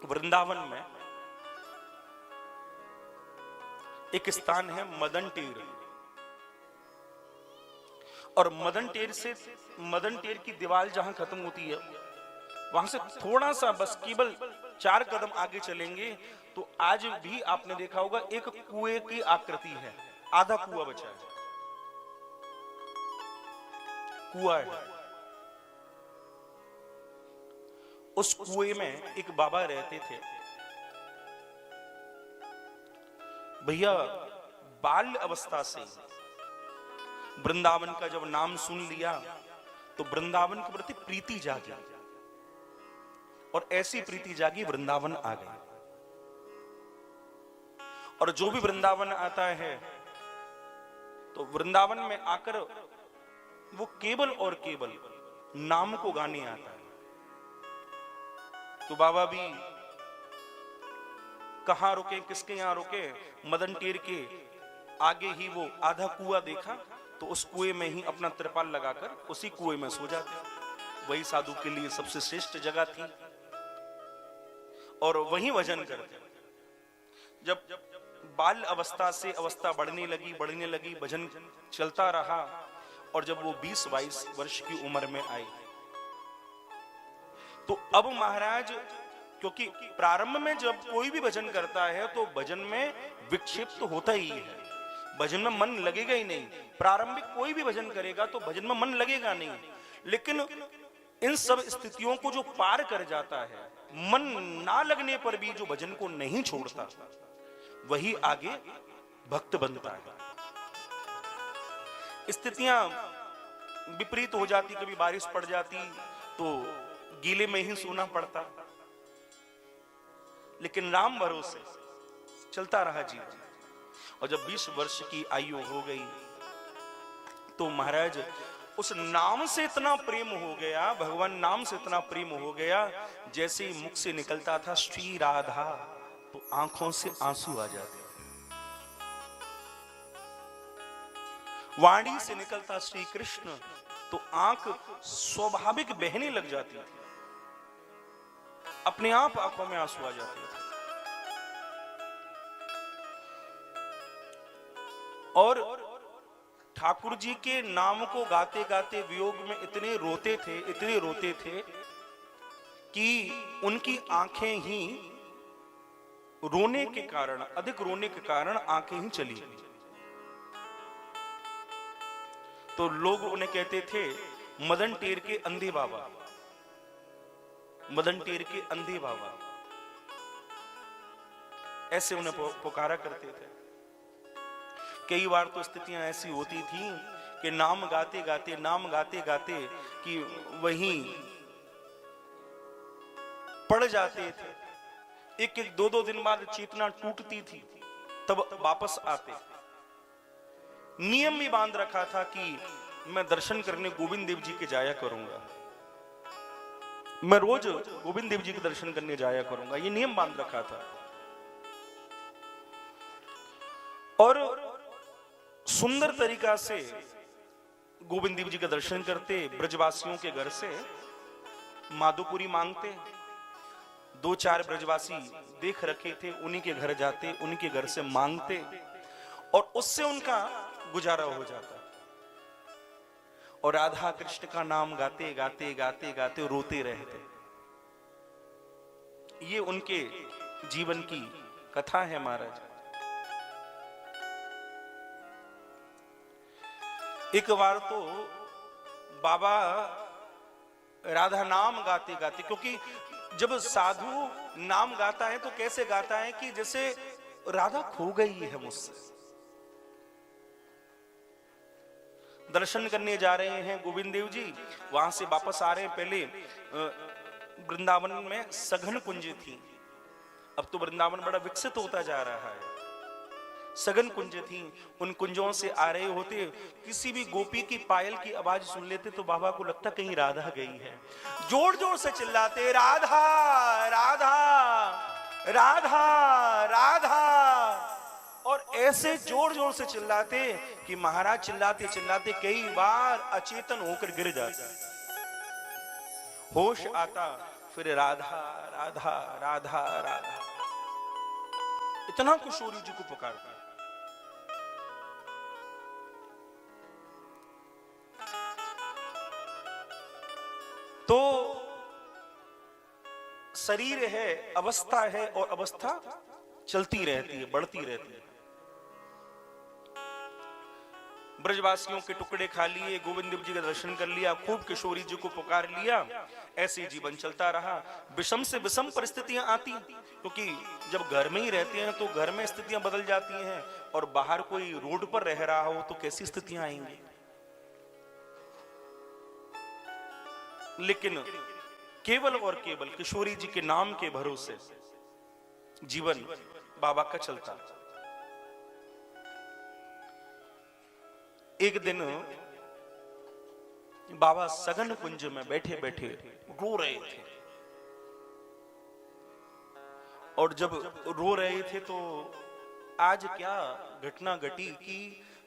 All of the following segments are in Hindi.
वृंदावन में एक स्थान है मदन टेर, और मदन टेर की दीवार जहां खत्म होती है, वहां से थोड़ा सा बस केवल 4 कदम आगे चलेंगे तो आज भी आपने देखा होगा एक कुएं की आकृति है, आधा कुआं बचा है, कुआं है। उस कुएं में एक बाबा रहते थे। भैया बाल्य अवस्था से वृंदावन का जब नाम सुन लिया तो वृंदावन के प्रति प्रीति जागी, और ऐसी प्रीति जागी वृंदावन आ गई। और जो भी वृंदावन आता है तो वृंदावन में आकर वो केवल और केवल नाम को गाने आता है। तो बाबा भी कहां रुके, किसके यहां रुके? मदन टेर के आगे ही वो आधा कुआं देखा तो उस कुएं में ही अपना त्रिपाल लगाकर उसी कुएं में सो जाते। वही साधु के लिए सबसे श्रेष्ठ जगह थी, और वहीं भजन करते। जब बाल अवस्था से अवस्था बढ़ने लगी, भजन चलता रहा, और जब वो 20-22 वर्ष की उम्र में आए तो अब महाराज, क्योंकि प्रारंभ में जब कोई भी भजन करता है तो भजन में विक्षेप तो होता ही है, भजन में मन लगेगा ही नहीं। प्रारंभिक कोई भी भजन करेगा तो भजन में मन लगेगा नहीं, लेकिन इन सब स्थितियों को जो पार कर जाता है, मन ना लगने पर भी जो भजन को नहीं छोड़ता, वही आगे भक्त बनता है। स्थितियां विपरीत हो जाती, कभी बारिश पड़ जाती तो गीले में ही सोना पड़ता, लेकिन राम भरोसे चलता रहा जीवन। और जब 20 वर्ष की आयु हो गई तो महाराज उस नाम से इतना प्रेम हो गया, भगवान नाम से इतना प्रेम हो गया, जैसे ही मुख से निकलता था श्री राधा तो आंखों से आंसू आ जाते, वाणी से निकलता श्री कृष्ण तो आंख स्वाभाविक बहने लग जाती थी, अपने आप आंखों में आंसू आ जाते थे। और ठाकुर जी के नाम को गाते गाते वियोग में इतने रोते थे कि उनकी आंखें ही रोने के कारण, अधिक रोने के कारण आंखें ही चली गई। तो लोग उन्हें कहते थे मदन टेर के अंधे बाबा, मदन टेर के अंधे बाबा, ऐसे उन्हें पुकारा करते थे। कई बार तो स्थितियां ऐसी होती थी कि नाम गाते गाते कि वहीं पड़ जाते थे। एक 2 दिन बाद चेतना टूटती थी, तब वापस आते। नियम भी बांध रखा था कि मैं दर्शन करने गोविंद देव जी के जाया करूंगा, मैं रोज गोविंद देव जी के दर्शन करने जाया करूंगा, ये नियम बांध रखा था। और सुंदर तरीका से गोविंद देव जी का दर्शन करते, ब्रजवासियों के घर से माधोपुरी मांगते। 2-4 ब्रजवासी देख रखे थे, उन्हीं के घर जाते, उन्हीं के घर से मांगते, और उससे उनका गुजारा हो जाता। और राधा कृष्ण का नाम गाते गाते रोते रहते। ये उनके जीवन की कथा है महाराज। एक बार तो बाबा राधा नाम गाते गाते, क्योंकि जब साधु नाम गाता है तो कैसे गाता है कि जैसे राधा खो गई है मुझसे। दर्शन करने जा रहे हैं गोविंद देव जी, वहां से वापस आ रहे हैं। पहले वृंदावन में सघन कुंज थी, अब तो वृंदावन बड़ा विकसित होता जा रहा है। सघन कुंज थी, उन कुंजों से आ रहे होते, किसी भी गोपी की पायल की आवाज सुन लेते तो बाबा को लगता कहीं राधा गई है। जोर जोर से चिल्लाते राधा राधा राधा राधा, और ऐसे जोर जोर से चिल्लाते कि महाराज चिल्लाते चिल्लाते कई बार अचेतन होकर गिर जाता। होश आता, फिर राधा राधा राधा राधा, इतना किशोरी जी को पुकारता। तो शरीर है, अवस्था है, और अवस्था चलती रहती है, बढ़ती रहती है। ब्रजवासियों के टुकड़े खा लिए, गोविंद देव जी का दर्शन कर लिया, खूब किशोरी जी को पुकार लिया, ऐसे जीवन चलता रहा। विषम से विषम परिस्थितियां आती, क्योंकि जब घर में ही रहते हैं तो घर में स्थितियां बदल जाती हैं, और बाहर कोई रोड पर रह रहा हो तो कैसी स्थितियां आएंगी। लेकिन केवल और केवल किशोरी जी के नाम के भरोसे जीवन बाबा का चलता। एक दिन बाबा सघन कुंज में बैठे बैठे रो रहे थे, और जब रो रहे थे तो आज क्या घटना घटी कि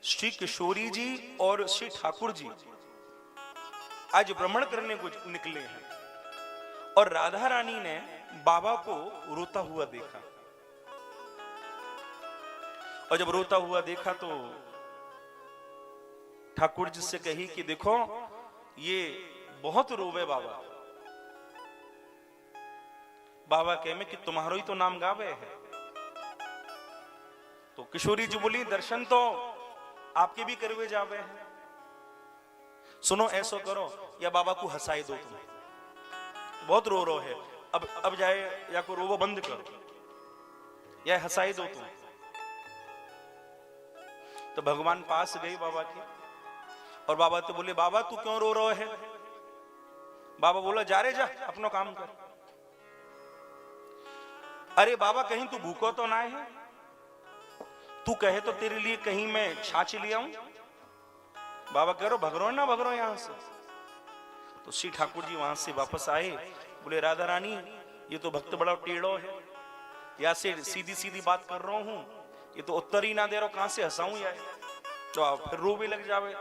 श्री किशोरी जी और श्री ठाकुर जी आज भ्रमण करने को निकले हैं, और राधा रानी ने बाबा को रोता हुआ देखा। और जब रोता हुआ देखा तो ठाकुर जी से कही कि देखो ये बहुत रोवे बाबा। बाबा कहे में कि तुम्हारो ही तो नाम गावे है। तो किशोरी जी बोली दर्शन तो आपके भी करवे जावे हैं, सुनो ऐसो करो या बाबा को हंसाई दो, तुम्हें बहुत रो रो है, अब जाए या को रोवा बंद करो या हंसाई दो तुम। तो भगवान पास गई बाबा के, और बाबा तो बोले बाबा तू क्यों रो रहा है। बाबा बोला जा रे जा अपना काम कर। अरे बाबा कहीं तू भूखो तो ना है, तू कहे तो तेरे लिए कहीं मैं छाछ ले आऊं। बाबा कह रो भगरो ना भगरो यहां से। तो श्री ठाकुर जी वहां से वापस आए, बोले राधा रानी ये तो भक्त बड़ा टेढ़ो है, या से सीधी सीधी बात कर रहा हूं, ये तो उत्तर ही ना दे रहा, कहां से हंसाऊं यार। तो आप फिर रो भी लग जावे।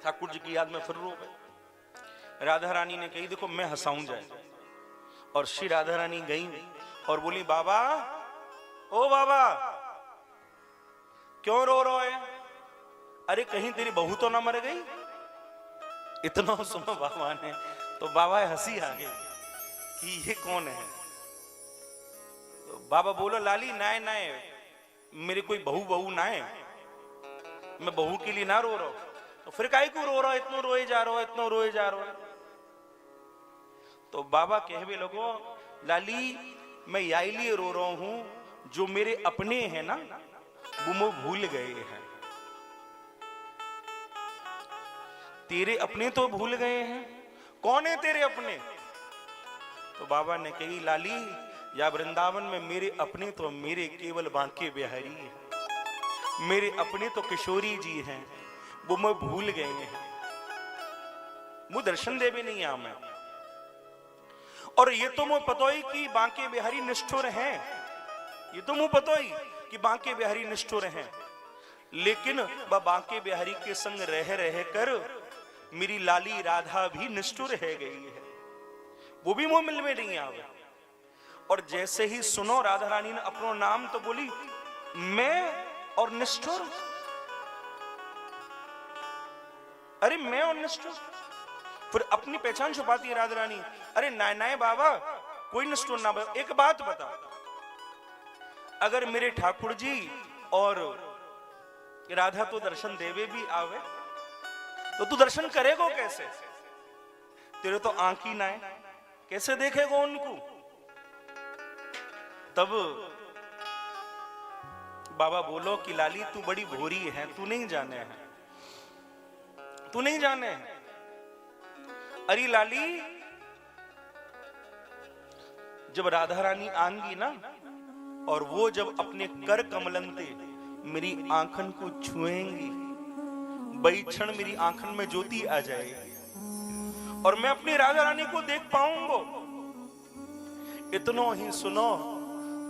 ठाकुर जी की याद में फिर रो गए। राधा रानी ने कही देखो मैं हंसाऊं जाए, और श्री राधा रानी गई और बोली बाबा ओ बाबा क्यों रो रहा है, अरे कहीं तेरी बहू तो ना मर गई। इतना सुनो बाबा ने, तो बाबा हंसी आ गई कि ये कौन है। तो बाबा बोलो लाली नाय नाय मेरे कोई बहू ना है, मैं बहू के लिए ना रो रहा हूं। तो फिर काहे को रो रहा है, इतना रोए जा रहा है, इतना रोए जा रहा है। तो बाबा कहवे लगो लाली मैं यही लिए रो रहा हूं जो मेरे अपने हैं ना वो मुझे भूल गए हैं, तेरे अपने तो भूल गए हैं। कौन है तेरे अपने। तो बाबा ने कही लाली या वृंदावन में मेरे अपने तो मेरे केवल बांके बिहारी है, मेरे अपने तो किशोरी जी हैं, वो मैं भूल गए हैं, मुझे दर्शन देवे नहीं आ मैं। और ये तो मुझे पता ही कि बांके बिहारी निष्ठुर हैं, ये तो मुझे पता ही कि बांके बिहारी निष्ठुर हैं, लेकिन वह बांके बिहारी के संग रह रह कर मेरी लाली राधा भी निष्ठुर है गई है, वो भी मुंह मिल में नहीं आवे। और जैसे ही सुनो राधा रानी ने अपना नाम तो बोली मैं और निष्ठुर, अरे मैं और निष्ठुर। फिर अपनी पहचान छुपाती है राधा रानी, अरे नाय नाय बाबा कोई निष्ठुर ना। एक बात बता, अगर मेरे ठाकुर जी और राधा तो दर्शन देवे भी आवे तो तू दर्शन करेगो कैसे, तेरे तो आंख ही ना है, कैसे देखेगो उनको। तब बाबा बोलो कि लाली तू बड़ी भोरी है, तू नहीं जाने है, तू नहीं जाने है। अरे लाली जब राधा रानी आएंगी ना, और वो जब अपने कर कमलंते मेरी आंखन को छुएंगी, वही क्षण मेरी आंखन में ज्योति आ जाएगी और मैं अपनी राधा रानी को देख पाऊंगा। इतनो ही सुनो,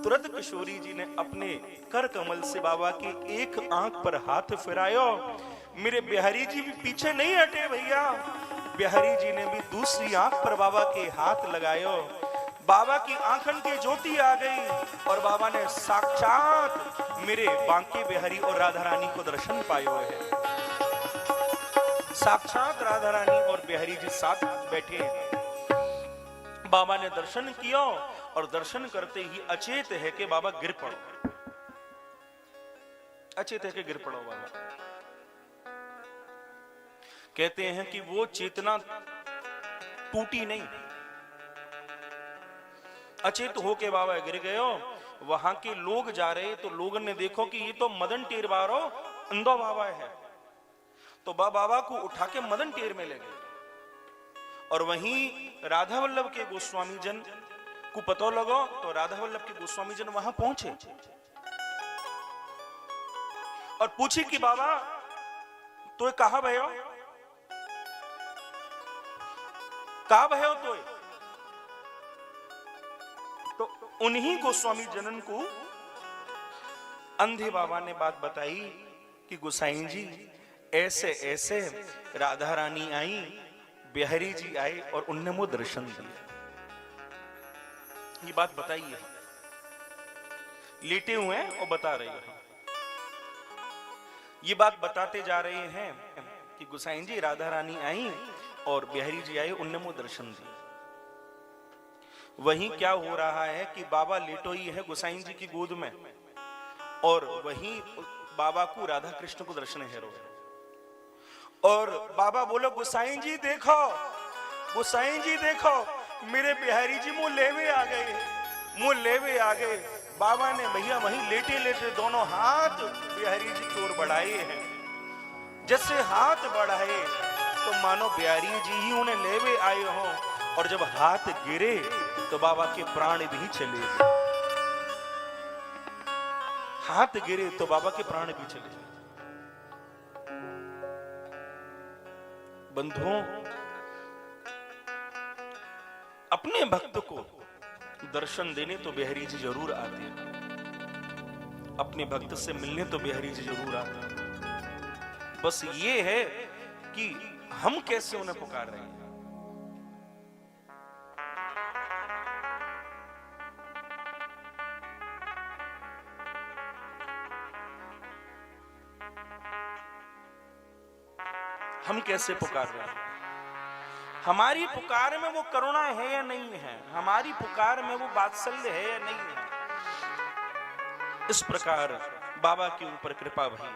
तुरंत किशोरी जी ने अपने कर कमल से बाबा की एक आंख पर हाथ फिरायो। मेरे बिहारी जी भी पीछे नहीं हटे भैया, बिहारी जी ने भी दूसरी आंख पर बाबा के हाथ लगायो। बाबा की आंखन की ज्योति आ गई और बाबा ने साक्षात मेरे बांके बिहारी और राधा रानी को दर्शन पायो है। साक्षात राधा रानी और बिहारी जी साथ बैठे हैं। बाबा ने दर्शन किया और दर्शन करते ही अचेत है कि बाबा गिर पड़ो, अचेत है कि गिर पड़ो बाबा। कहते हैं कि वो चेतना टूटी नहीं, अचेत होके बाबा गिर गए। वहां के लोग जा रहे तो लोगों ने देखो कि ये तो मदन टेर बारो अंधो बाबा है, तो बाबा को उठा के मदन टेर में ले गए। और वहीं राधा वल्लभ के गोस्वामी जन को पता लगो तो राधा वल्लभ के गोस्वामी जन वहां पहुंचे और पूछे कि बाबा तो कहा भयो, कहा भयो तो उन्हीं गोस्वामी जनन को अंधे बाबा ने बात बताई कि गोसाई जी ऐसे ऐसे राधा रानी आई, बिहारी जी आए और उनने वो दर्शन दिए। ये बात बताई है, लेटे हुए हैं और बता रहे हैं। ये बात बताते जा रहे हैं कि गोसाई जी राधा रानी आई और बिहारी जी आए, उनने वो दर्शन दिए। वहीं क्या हो रहा है कि बाबा लेटो ही है गोसाई जी की गोद में और वहीं बाबा को राधा कृष्ण को दर्शन है रो। और बाबा बोलो गोसाई जी देखो, गोसाई जी देखो मेरे बिहारी जी मुंह लेवे आ गए, मुंह लेवे आ गए। बाबा ने भैया वहीं लेटे लेटे दोनों हाथ बिहारी जी की ओर बढ़ाए हैं। जैसे हाथ बढ़ाए तो मानो बिहारी जी ही उन्हें लेवे आए हो, और जब हाथ गिरे तो बाबा के प्राण भी चले गए। हाथ गिरे तो बाबा के प्राण भी चले गए। बंधुओं, अपने भक्त को दर्शन देने तो बिहारी जी जरूर आते हैं, अपने भक्त से मिलने तो बिहारी जी जरूर आते हैं। बस ये है कि हम कैसे उन्हें पुकार रहे हैं। हम कैसे पुकार रहे हैं, हमारी पुकार में वो करुणा है या नहीं है, हमारी पुकार में वो वात्सल्य है या नहीं है। इस प्रकार बाबा के ऊपर कृपा भई।